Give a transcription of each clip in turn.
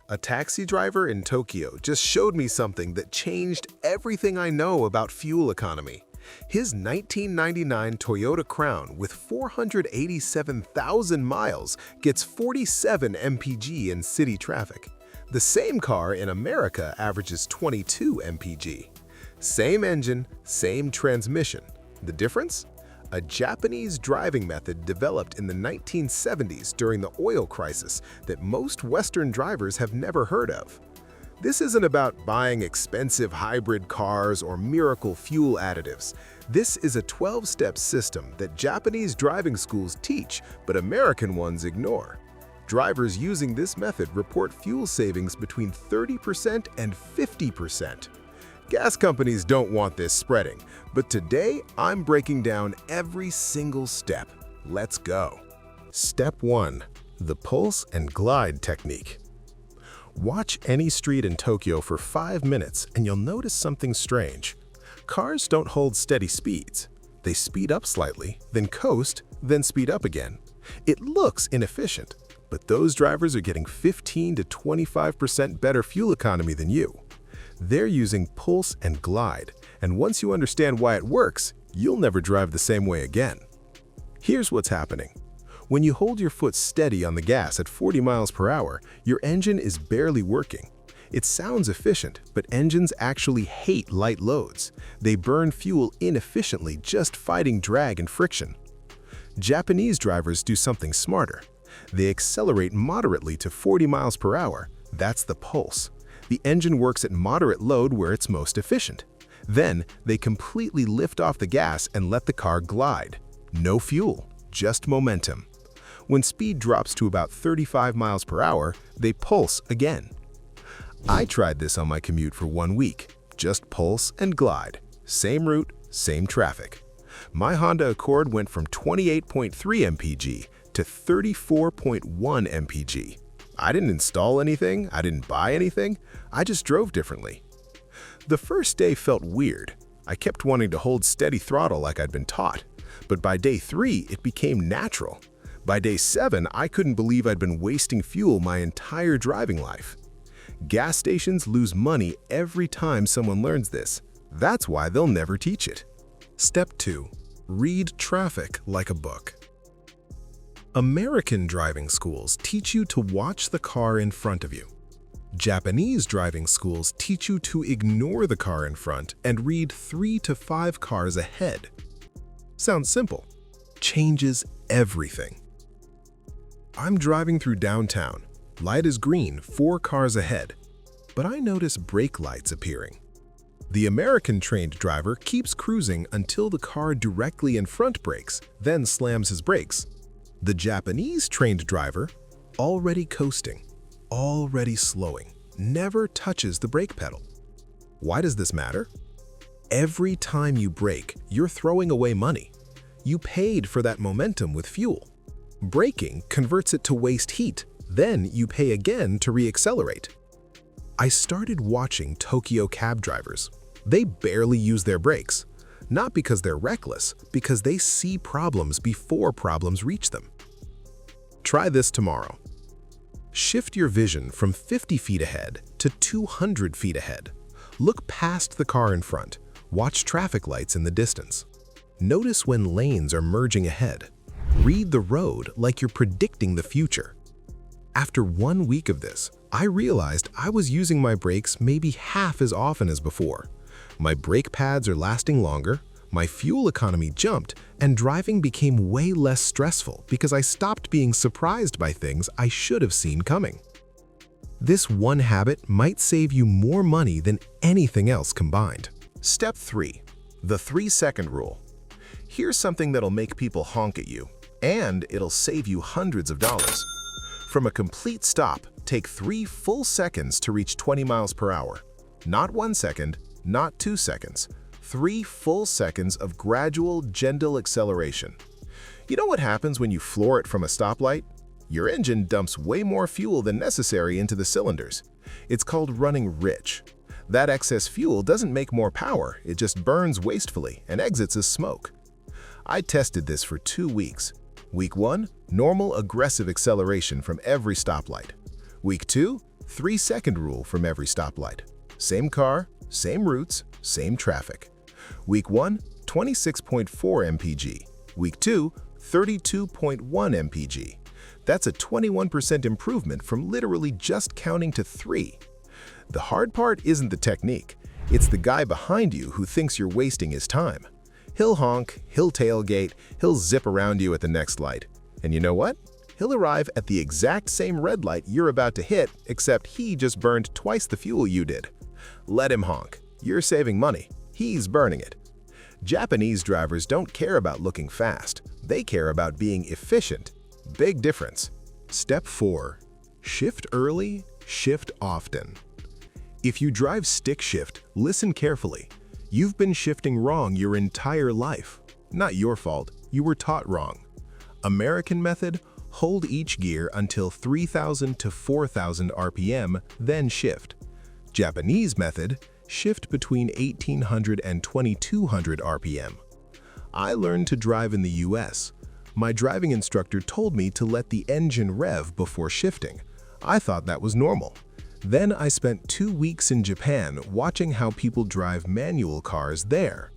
A taxi driver in Tokyo just showed me something that changed everything I know about fuel economy. His 1999 Toyota Crown with 487,000 miles gets 47 mpg in city traffic. The same car in America averages 22 mpg. Same engine, same transmission. The difference? A Japanese driving method developed in the 1970s during the oil crisis that most Western drivers have never heard of. This isn't about buying expensive hybrid cars or miracle fuel additives. This is a 12-step system that Japanese driving schools teach, but American ones ignore. Drivers using this method report fuel savings between 30% and 50%. Gas companies don't want this spreading, but today I'm breaking down every single step. Let's go. Step 1. The pulse and glide technique. Watch any street in Tokyo for 5 minutes and you'll notice something strange. Cars don't hold steady speeds. They speed up slightly, then coast, then speed up again. It looks inefficient, but those drivers are getting 15 to 25% better fuel economy than you. They're using pulse and glide, and once you understand why it works, you'll never drive the same way again. Here's what's happening. When you hold your foot steady on the gas at 40 miles per hour, your engine is barely working. It sounds efficient, but engines actually hate light loads. They burn fuel inefficiently just fighting drag and friction. Japanese drivers do something smarter. They accelerate moderately to 40 miles per hour. That's the pulse. The engine works at moderate load where it's most efficient. Then, they completely lift off the gas and let the car glide. No fuel, just momentum. When speed drops to about 35 miles per hour, they pulse again. I tried this on my commute for 1 week. Just pulse and glide. Same route, same traffic. My Honda Accord went from 28.3 mpg to 34.1 mpg. I didn't install anything, I didn't buy anything, I just drove differently. The first day felt weird. I kept wanting to hold steady throttle like I'd been taught. But by day 3, it became natural. By day 7, I couldn't believe I'd been wasting fuel my entire driving life. Gas stations lose money every time someone learns this. That's why they'll never teach it. Step 2. Read traffic like a book. American driving schools teach you to watch the car in front of you. Japanese driving schools teach you to ignore the car in front and read 3 to 5 cars ahead. Sounds simple. Changes everything. I'm driving through downtown. Light is green, 4 cars ahead. But I notice brake lights appearing. The American-trained driver keeps cruising until the car directly in front brakes, then slams his brakes. The Japanese-trained driver, already coasting, already slowing, never touches the brake pedal. Why does this matter? Every time you brake, you're throwing away money. You paid for that momentum with fuel. Braking converts it to waste heat, then you pay again to re-accelerate. I started watching Tokyo cab drivers. They barely use their brakes. Not because they're reckless, because they see problems before problems reach them. Try this tomorrow. Shift your vision from 50 feet ahead to 200 feet ahead. Look past the car in front. Watch traffic lights in the distance. Notice when lanes are merging ahead. Read the road like you're predicting the future. After 1 week of this, I realized I was using my brakes maybe half as often as before. My brake pads are lasting longer, my fuel economy jumped, and driving became way less stressful because I stopped being surprised by things I should have seen coming. This one habit might save you more money than anything else combined. Step 3. The 3-second rule. Here's something that'll make people honk at you, and it'll save you hundreds of dollars. From a complete stop, take 3 full seconds to reach 20 miles per hour. Not 1 second, not 2 seconds. 3 full seconds of gradual, gentle acceleration. You know what happens when you floor it from a stoplight? Your engine dumps way more fuel than necessary into the cylinders. It's called running rich. That excess fuel doesn't make more power, it just burns wastefully and exits as smoke. I tested this for 2 weeks. Week 1, normal aggressive acceleration from every stoplight. Week 2, 3-second rule from every stoplight. Same car, same routes, same traffic. Week 1, 26.4 mpg. Week 2, 32.1 mpg. That's a 21% improvement from literally just counting to 3. The hard part isn't the technique. It's the guy behind you who thinks you're wasting his time. He'll honk, he'll tailgate, he'll zip around you at the next light. And you know what? He'll arrive at the exact same red light you're about to hit, except he just burned twice the fuel you did. Let him honk. You're saving money. He's burning it. Japanese drivers don't care about looking fast. They care about being efficient. Big difference. Step 4. Shift early, shift often. If you drive stick shift, listen carefully. You've been shifting wrong your entire life. Not your fault, you were taught wrong. American method, hold each gear until 3,000 to 4,000 RPM, then shift. Japanese method, shift between 1,800 and 2,200 RPM. I learned to drive in the US. My driving instructor told me to let the engine rev before shifting. I thought that was normal. Then I spent 2 weeks in Japan watching how people drive manual cars there.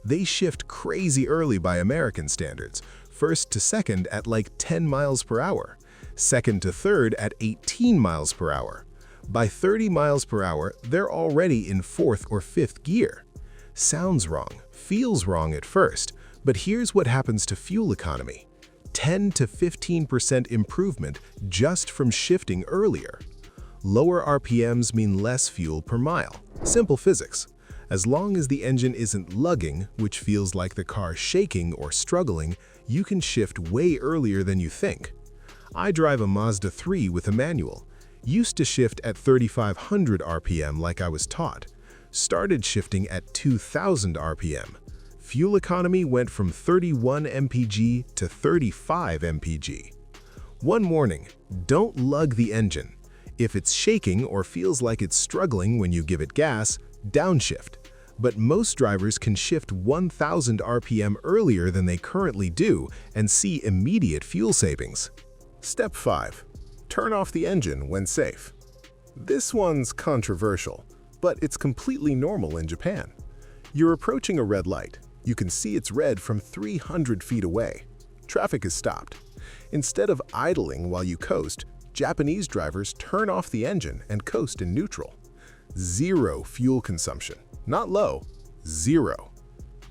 They shift crazy early by American standards, first to second at like 10 miles per hour, second to third at 18 miles per hour. By 30 miles per hour, they're already in 4th or 5th gear. Sounds wrong, feels wrong at first, but here's what happens to fuel economy. 10 to 15% improvement just from shifting earlier. Lower RPMs mean less fuel per mile. Simple physics. As long as the engine isn't lugging, which feels like the car shaking or struggling, you can shift way earlier than you think. I drive a Mazda 3 with a manual. Used to shift at 3,500 RPM like I was taught. Started shifting at 2,000 RPM. Fuel economy went from 31 mpg to 35 mpg. One warning, don't lug the engine. If it's shaking or feels like it's struggling when you give it gas, downshift. But most drivers can shift 1,000 RPM earlier than they currently do and see immediate fuel savings. Step 5. Turn off the engine when safe. This one's controversial, but it's completely normal in Japan. You're approaching a red light. You can see it's red from 300 feet away. Traffic is stopped. Instead of idling while you coast, Japanese drivers turn off the engine and coast in neutral. Zero fuel consumption. Not low, zero.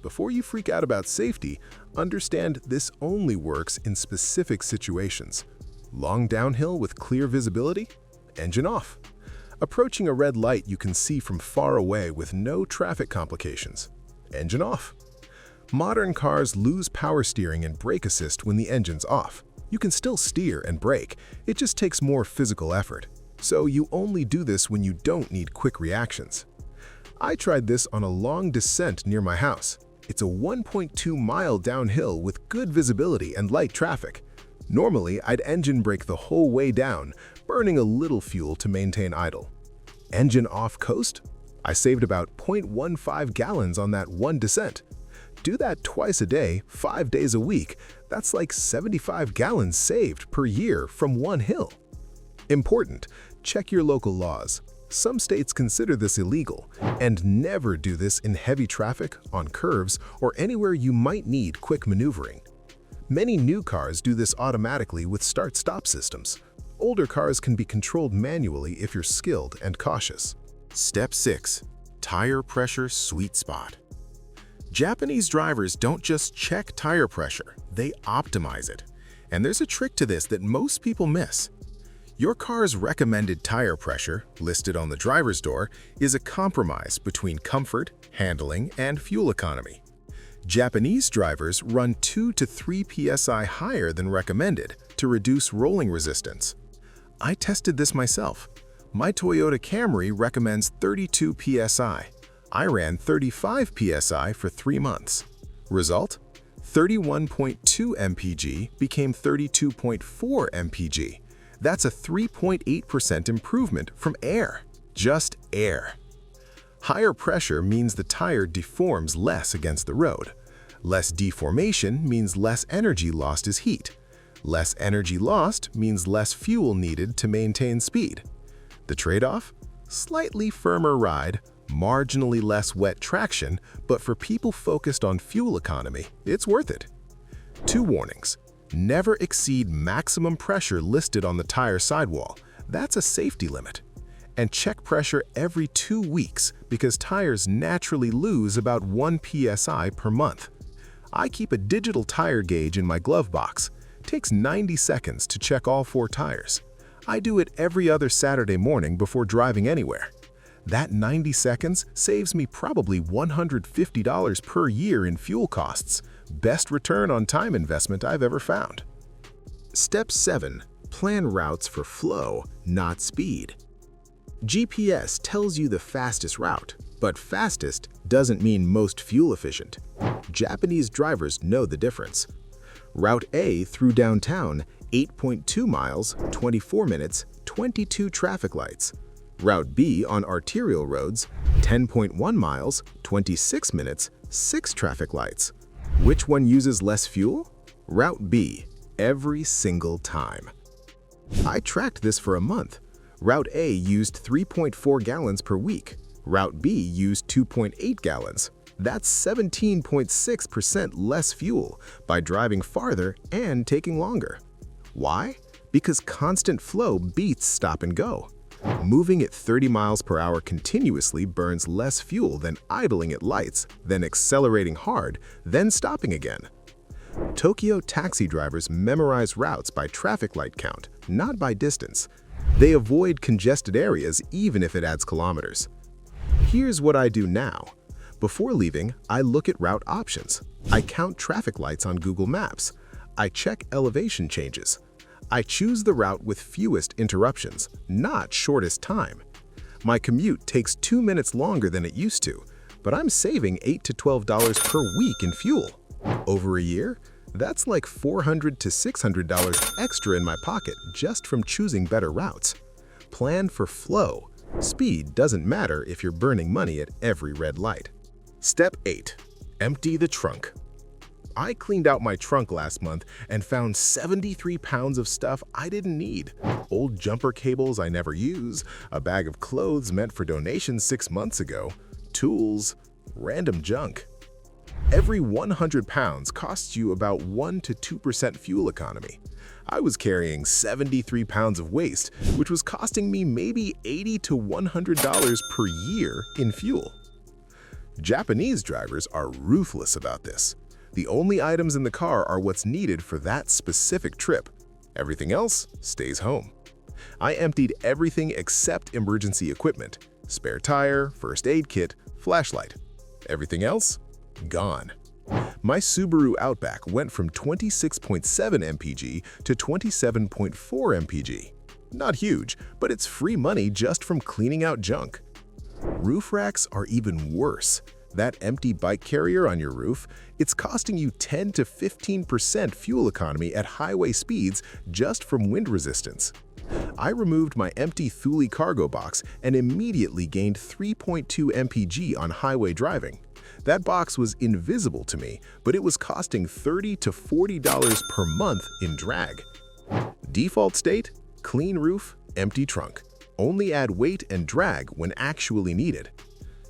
Before you freak out about safety, understand this only works in specific situations. Long downhill with clear visibility? Engine off. Approaching a red light you can see from far away with no traffic complications. Engine off. Modern cars lose power steering and brake assist when the engine's off. You can still steer and brake, it just takes more physical effort. So you only do this when you don't need quick reactions. I tried this on a long descent near my house. It's a 1.2 mile downhill with good visibility and light traffic. Normally, I'd engine brake the whole way down, burning a little fuel to maintain idle. Engine off coast? I saved about 0.15 gallons on that one descent. Do that twice a day, 5 days a week. That's like 75 gallons saved per year from one hill. Important, check your local laws. Some states consider this illegal, and never do this in heavy traffic, on curves, or anywhere you might need quick maneuvering. Many new cars do this automatically with start-stop systems. Older cars can be controlled manually if you're skilled and cautious. Step 6. Tire pressure sweet spot. Japanese drivers don't just check tire pressure, they optimize it. And there's a trick to this that most people miss. Your car's recommended tire pressure, listed on the driver's door, is a compromise between comfort, handling, and fuel economy. Japanese drivers run 2 to 3 psi higher than recommended to reduce rolling resistance. I tested this myself. My Toyota Camry recommends 32 psi. I ran 35 psi for 3 months. Result? 31.2 mpg became 32.4 mpg. That's a 3.8% improvement from air. Just air. Higher pressure means the tire deforms less against the road. Less deformation means less energy lost as heat. Less energy lost means less fuel needed to maintain speed. The trade-off? Slightly firmer ride, marginally less wet traction, but for people focused on fuel economy, it's worth it. 2 warnings. Never exceed maximum pressure listed on the tire sidewall. That's a safety limit. And check pressure every 2 weeks because tires naturally lose about 1 psi per month. I keep a digital tire gauge in my glove box. It takes 90 seconds to check all 4 tires. I do it every other Saturday morning before driving anywhere. That 90 seconds saves me probably $150 per year in fuel costs. Best return on time investment I've ever found. Step 7. Plan routes for flow, not speed. GPS tells you the fastest route, but fastest doesn't mean most fuel efficient. Japanese drivers know the difference. Route A through downtown, 8.2 miles, 24 minutes, 22 traffic lights. Route B on arterial roads, 10.1 miles, 26 minutes, 6 traffic lights. Which one uses less fuel? Route B, every single time. I tracked this for a month. Route A used 3.4 gallons per week. Route B used 2.8 gallons. That's 17.6% less fuel by driving farther and taking longer. Why? Because constant flow beats stop and go. Moving at 30 miles per hour continuously burns less fuel than idling at lights, then accelerating hard, then stopping again. Tokyo taxi drivers memorize routes by traffic light count, not by distance. They avoid congested areas even if it adds kilometers. Here's what I do now. Before leaving, I look at route options. I count traffic lights on Google Maps. I check elevation changes. I choose the route with fewest interruptions, not shortest time. My commute takes 2 minutes longer than it used to, but I'm saving $8 to $12 per week in fuel. Over a year, that's like $400 to $600 extra in my pocket just from choosing better routes. Plan for flow. Speed doesn't matter if you're burning money at every red light. Step 8. Empty the trunk. I cleaned out my trunk last month and found 73 pounds of stuff I didn't need. Old jumper cables I never use, a bag of clothes meant for donations 6 months ago, tools, random junk. Every 100 pounds costs you about 1 to 2% fuel economy. I was carrying 73 pounds of waste, which was costing me maybe $80 to $100 per year in fuel. Japanese drivers are ruthless about this. The only items in the car are what's needed for that specific trip. Everything else stays home. I emptied everything except emergency equipment, spare tire, first aid kit, flashlight. Everything else? Gone. My Subaru Outback went from 26.7 mpg to 27.4 mpg. Not huge, but it's free money just from cleaning out junk. Roof racks are even worse. That empty bike carrier on your roof, it's costing you 10 to 15% fuel economy at highway speeds just from wind resistance. I removed my empty Thule cargo box and immediately gained 3.2 mpg on highway driving. That box was invisible to me, but it was costing $30 to $40 per month in drag. Default state, clean roof, empty trunk. Only add weight and drag when actually needed.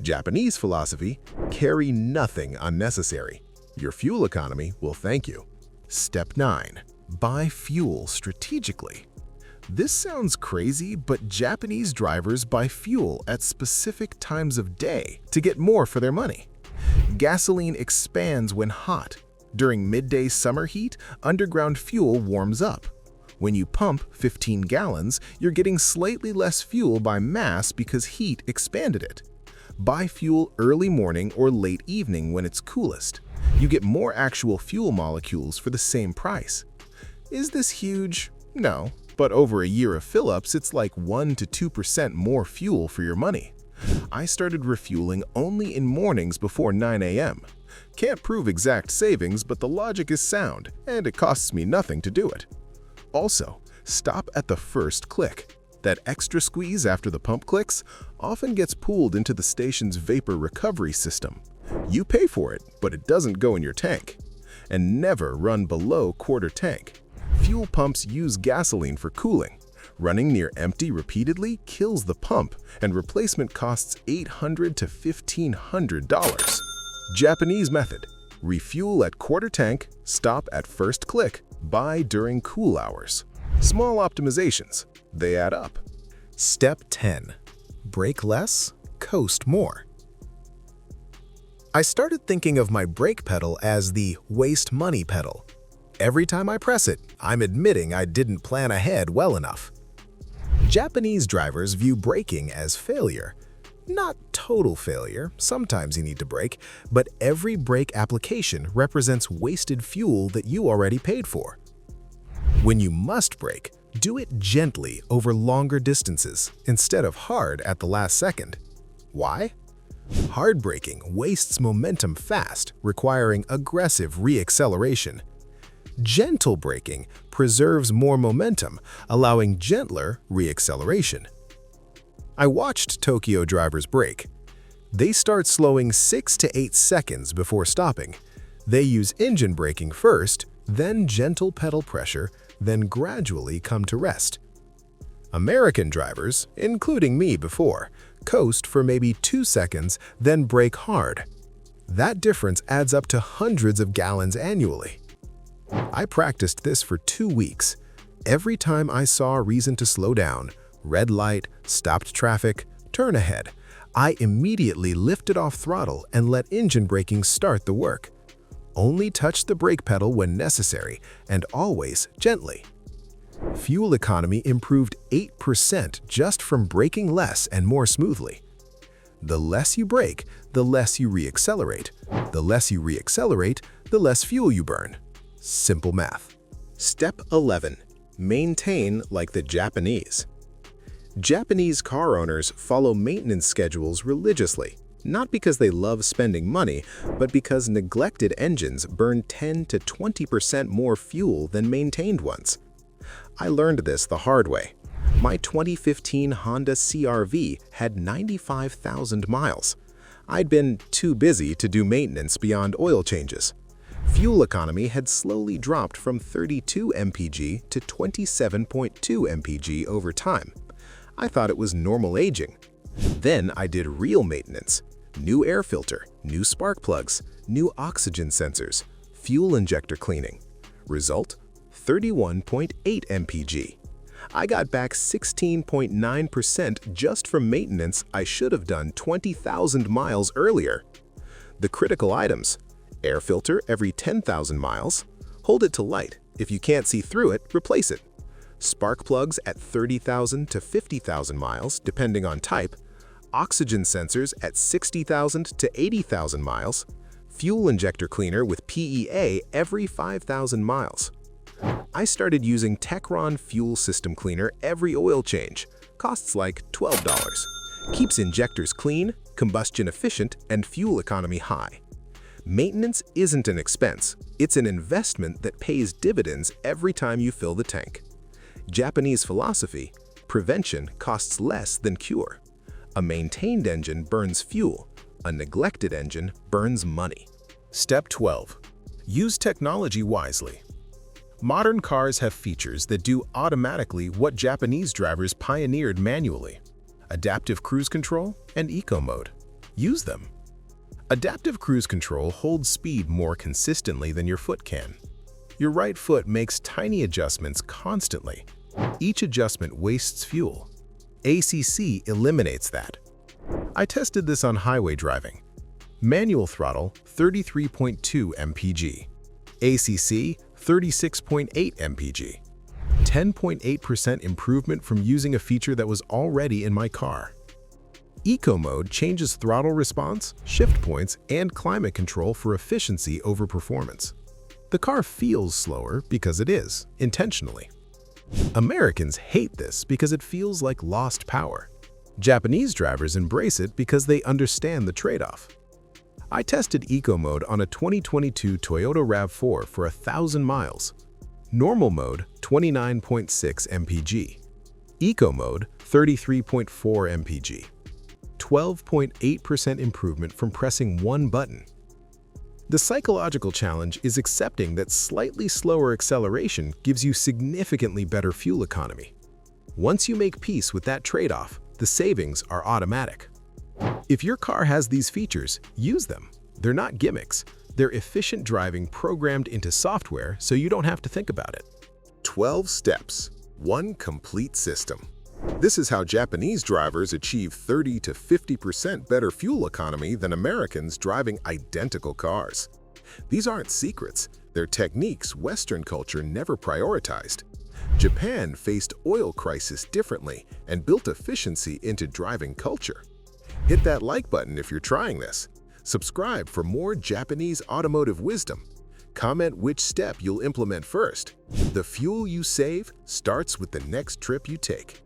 Japanese philosophy, carry nothing unnecessary. Your fuel economy will thank you. Step 9. Buy fuel strategically. This sounds crazy, but Japanese drivers buy fuel at specific times of day to get more for their money. Gasoline expands when hot. During midday summer heat, underground fuel warms up. When you pump 15 gallons, you're getting slightly less fuel by mass because heat expanded it. Buy fuel early morning or late evening when it's coolest. You get more actual fuel molecules for the same price. Is this huge? No, but over a year of fill-ups, it's like 1 to 2% more fuel for your money. I started refueling only in mornings before 9 a.m. Can't prove exact savings, but the logic is sound, and it costs me nothing to do it. Also, stop at the first click. That extra squeeze after the pump clicks often gets pooled into the station's vapor recovery system. You pay for it, but it doesn't go in your tank. And never run below quarter tank. Fuel pumps use gasoline for cooling. Running near empty repeatedly kills the pump, and replacement costs $800 to $1,500. Japanese method: refuel at quarter tank, stop at first click, buy during cool hours. Small optimizations, they add up. Step 10. Brake less, coast more. I started thinking of my brake pedal as the waste money pedal. Every time I press it, I'm admitting I didn't plan ahead well enough. Japanese drivers view braking as failure. Not total failure, sometimes you need to brake, but every brake application represents wasted fuel that you already paid for. When you must brake, do it gently over longer distances instead of hard at the last second. Why? Hard braking wastes momentum fast, requiring aggressive reacceleration. Gentle braking preserves more momentum, allowing gentler reacceleration. I watched Tokyo drivers brake. They start slowing 6 to 8 seconds before stopping. They use engine braking first, then gentle pedal pressure, then gradually come to rest. American drivers, including me before, coast for maybe 2 seconds, then brake hard. That difference adds up to hundreds of gallons annually. I practiced this for 2 weeks. Every time I saw a reason to slow down, red light, stopped traffic, turn ahead, I immediately lifted off throttle and let engine braking start the work. Only touch the brake pedal when necessary, and always gently. Fuel economy improved 8% just from braking less and more smoothly. The less you brake, the less you reaccelerate. The less you reaccelerate, the less fuel you burn. Simple math. Step 11. Maintain like the Japanese. Japanese car owners follow maintenance schedules religiously, not because they love spending money, but because neglected engines burn 10 to 20% more fuel than maintained ones. I learned this the hard way. My 2015 Honda CR-V had 95,000 miles. I'd been too busy to do maintenance beyond oil changes. Fuel economy had slowly dropped from 32 mpg to 27.2 mpg over time. I thought it was normal aging. Then I did real maintenance. New air filter, new spark plugs, new oxygen sensors, fuel injector cleaning. Result? 31.8 mpg. I got back 16.9% just from maintenance I should have done 20,000 miles earlier. The critical items: air filter every 10,000 miles. Hold it to light. If you can't see through it, replace it. Spark plugs at 30,000 to 50,000 miles, depending on type. Oxygen sensors at 60,000 to 80,000 miles. Fuel injector cleaner with PEA every 5,000 miles. I started using Techron fuel system cleaner every oil change. Costs like $12. Keeps injectors clean, combustion efficient, and fuel economy high. Maintenance isn't an expense, it's an investment that pays dividends every time you fill the tank. Japanese philosophy: prevention costs less than cure. A maintained engine burns fuel, a neglected engine burns money. Step 12. Use technology wisely. Modern cars have features that do automatically what Japanese drivers pioneered manually: adaptive cruise control and eco mode. Use them. Adaptive cruise control holds speed more consistently than your foot can. Your right foot makes tiny adjustments constantly. Each adjustment wastes fuel. ACC eliminates that. I tested this on highway driving. Manual throttle 33.2 mpg. ACC 36.8 mpg. 10.8% improvement from using a feature that was already in my car. Eco mode changes throttle response, shift points, and climate control for efficiency over performance. The car feels slower because it is, intentionally. Americans hate this because it feels like lost power. Japanese drivers embrace it because they understand the trade-off. I tested eco mode on a 2022 Toyota RAV4 for 1,000 miles. Normal mode 29.6 mpg. Eco mode 33.4 mpg. 12.8% improvement from pressing one button. The psychological challenge is accepting that slightly slower acceleration gives you significantly better fuel economy. Once you make peace with that trade-off, the savings are automatic. If your car has these features, use them. They're not gimmicks. They're efficient driving programmed into software so you don't have to think about it. 12 steps, one complete system. This is how Japanese drivers achieve 30 to 50% better fuel economy than Americans driving identical cars. These aren't secrets. They're techniques Western culture never prioritized. Japan faced oil crisis differently and built efficiency into driving culture. Hit that like button if you're trying this. Subscribe for more Japanese automotive wisdom. Comment which step you'll implement first. The fuel you save starts with the next trip you take.